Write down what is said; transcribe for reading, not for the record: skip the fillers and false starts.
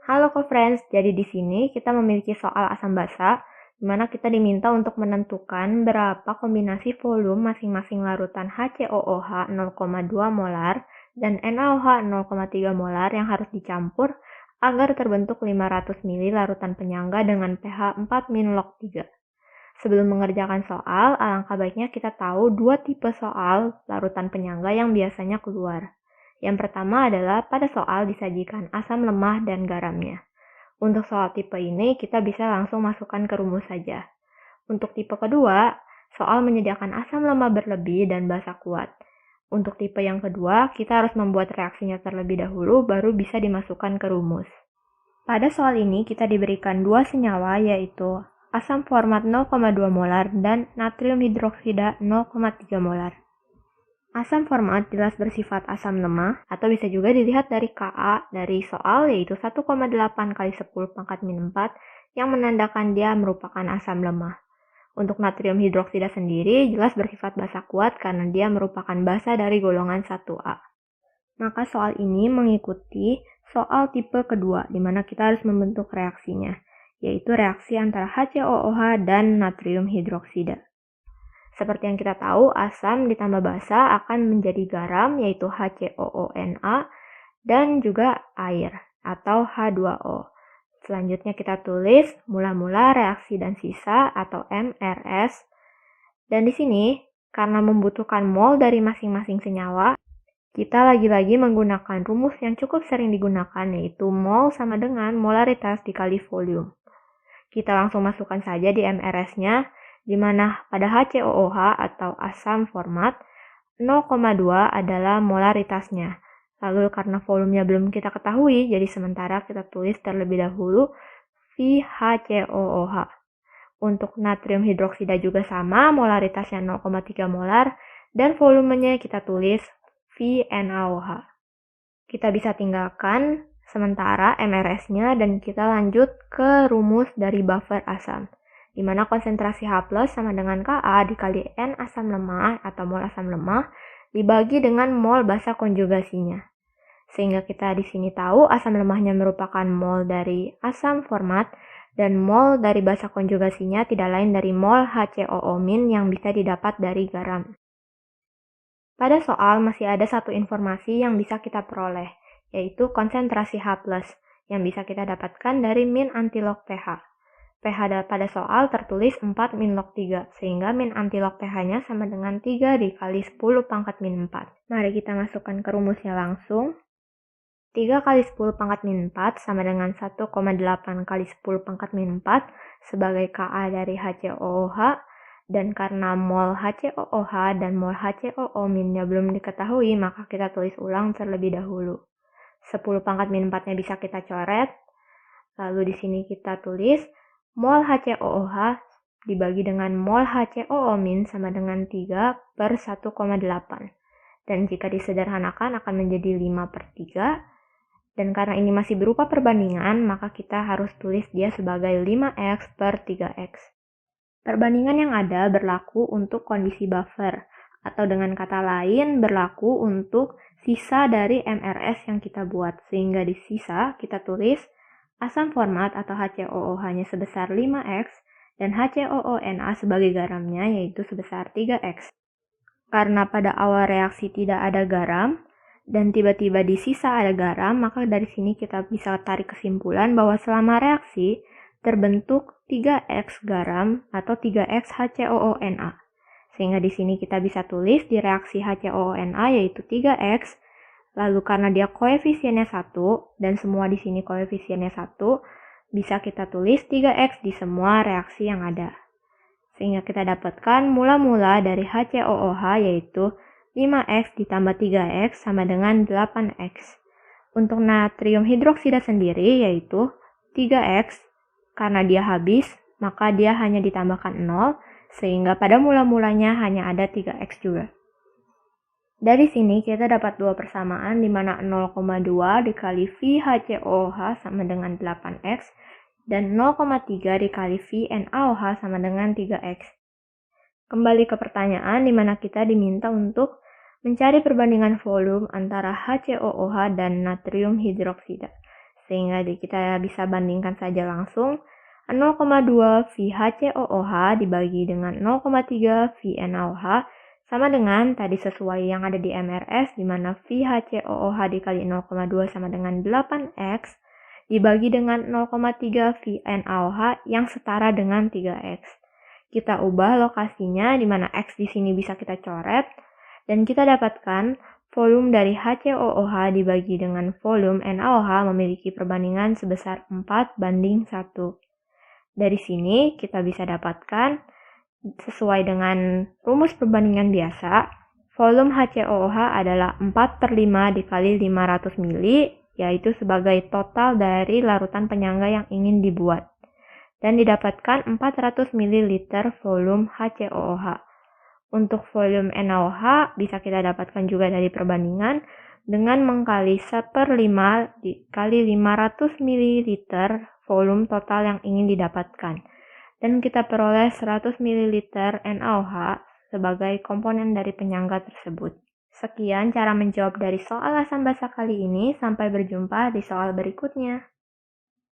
Halo co-friends, jadi di sini kita memiliki soal asam basa, di mana kita diminta untuk menentukan berapa kombinasi volume masing-masing larutan HCOOH 0,2 molar dan NaOH 0,3 molar yang harus dicampur agar terbentuk 500 ml larutan penyangga dengan pH 4-log 3. Sebelum mengerjakan soal, alangkah baiknya kita tahu dua tipe soal larutan penyangga yang biasanya keluar. Yang pertama adalah pada soal disajikan asam lemah dan garamnya. Untuk soal tipe ini, kita bisa langsung masukkan ke rumus saja. Untuk tipe kedua, soal menyediakan asam lemah berlebih dan basa kuat. Untuk tipe yang kedua, kita harus membuat reaksinya terlebih dahulu, baru bisa dimasukkan ke rumus. Pada soal ini, kita diberikan dua senyawa, yaitu asam format 0,2 molar dan natrium hidroksida 0,3 molar. Asam format jelas bersifat asam lemah, atau bisa juga dilihat dari Ka dari soal, yaitu 1,8 kali 10 pangkat min 4, yang menandakan dia merupakan asam lemah. Untuk natrium hidroksida sendiri jelas bersifat basa kuat karena dia merupakan basa dari golongan 1A. Maka soal ini mengikuti soal tipe kedua, di mana kita harus membentuk reaksinya, yaitu reaksi antara HCOOH dan natrium hidroksida. Seperti yang kita tahu, asam ditambah basa akan menjadi garam, yaitu HCOONa, dan juga air, atau H2O. Selanjutnya kita tulis mula-mula reaksi dan sisa, atau MRS. Dan di sini, karena membutuhkan mol dari masing-masing senyawa, kita lagi-lagi menggunakan rumus yang cukup sering digunakan, yaitu mol sama dengan molaritas dikali volume. Kita langsung masukkan saja di MRS-nya, di mana pada HCOOH atau asam format 0,2 adalah molaritasnya. Lalu karena volumenya belum kita ketahui, jadi sementara kita tulis terlebih dahulu VHCOOH. Untuk natrium hidroksida juga sama, molaritasnya 0,3 molar, dan volumenya kita tulis VNaOH. Kita bisa tinggalkan sementara MRS-nya dan kita lanjut ke rumus dari buffer asam, di mana konsentrasi H+ sama dengan Ka dikali N asam lemah atau mol asam lemah dibagi dengan mol basa konjugasinya. Sehingga kita di sini tahu asam lemahnya merupakan mol dari asam format dan mol dari basa konjugasinya tidak lain dari mol HCOO- yang bisa didapat dari garam. Pada soal masih ada satu informasi yang bisa kita peroleh, yaitu konsentrasi H+, yang bisa kita dapatkan dari min antilog pH. pH pada soal tertulis 4-log 3, sehingga min antilog pH-nya sama dengan 3 dikali 10 pangkat min 4. Mari kita masukkan ke rumusnya langsung. 3 kali 10 pangkat min 4 sama dengan 1,8 kali 10 pangkat min 4 sebagai Ka dari HCOOH, dan karena mol HCOOH dan mol HCOO- belum diketahui, maka kita tulis ulang terlebih dahulu. 10 pangkat min 4-nya bisa kita coret, lalu di sini kita tulis mol HCOOH dibagi dengan mol HCOO- sama dengan 3/1,8. Dan jika disederhanakan akan menjadi 5/3. Dan karena ini masih berupa perbandingan, maka kita harus tulis dia sebagai 5x/3x. Perbandingan yang ada berlaku untuk kondisi buffer, atau dengan kata lain berlaku untuk sisa dari MRS yang kita buat. Sehingga di sisa kita tulis asam format atau HCOOH-nya sebesar 5x dan HCOONa sebagai garamnya yaitu sebesar 3x. Karena pada awal reaksi tidak ada garam dan tiba-tiba di sisa ada garam, maka dari sini kita bisa tarik kesimpulan bahwa selama reaksi terbentuk 3x garam atau 3x HCOONa. Sehingga di sini kita bisa tulis di reaksi HCOONa yaitu 3x. Lalu karena dia koefisiennya 1 dan semua di sini koefisiennya 1, bisa kita tulis 3x di semua reaksi yang ada. Sehingga kita dapatkan mula-mula dari HCOOH yaitu 5x ditambah 3x sama dengan 8x. Untuk natrium hidroksida sendiri yaitu 3x, karena dia habis, maka dia hanya ditambahkan 0, sehingga pada mula-mulanya hanya ada 3x juga. Dari sini kita dapat dua persamaan di mana 0,2 dikali VHCOOH sama dengan 8x dan 0,3 dikali VNaOH sama dengan 3x. Kembali ke pertanyaan di mana kita diminta untuk mencari perbandingan volume antara HCOOH dan natrium hidroksida. sehingga kita bisa bandingkan saja langsung 0,2 VHCOOH dibagi dengan 0,3 VNaOH sama dengan tadi sesuai yang ada di MRS, di mana VHCOOH dikali 0,2 sama dengan 8X dibagi dengan 0,3 VNaOH yang setara dengan 3X. Kita ubah lokasinya di mana X di sini bisa kita coret, dan kita dapatkan volume dari HCOOH dibagi dengan volume NaOH memiliki perbandingan sebesar 4:1. Dari sini kita bisa dapatkan sesuai dengan rumus perbandingan biasa, volume HCOOH adalah 4/5 dikali 500 mili, yaitu sebagai total dari larutan penyangga yang ingin dibuat. Dan didapatkan 400 ml volume HCOOH. Untuk volume NaOH bisa kita dapatkan juga dari perbandingan dengan mengkali 1/5 dikali 500 ml volume total yang ingin didapatkan. Dan kita peroleh 100 ml NaOH sebagai komponen dari penyangga tersebut. Sekian cara menjawab dari soal asam basa kali ini. Sampai berjumpa di soal berikutnya.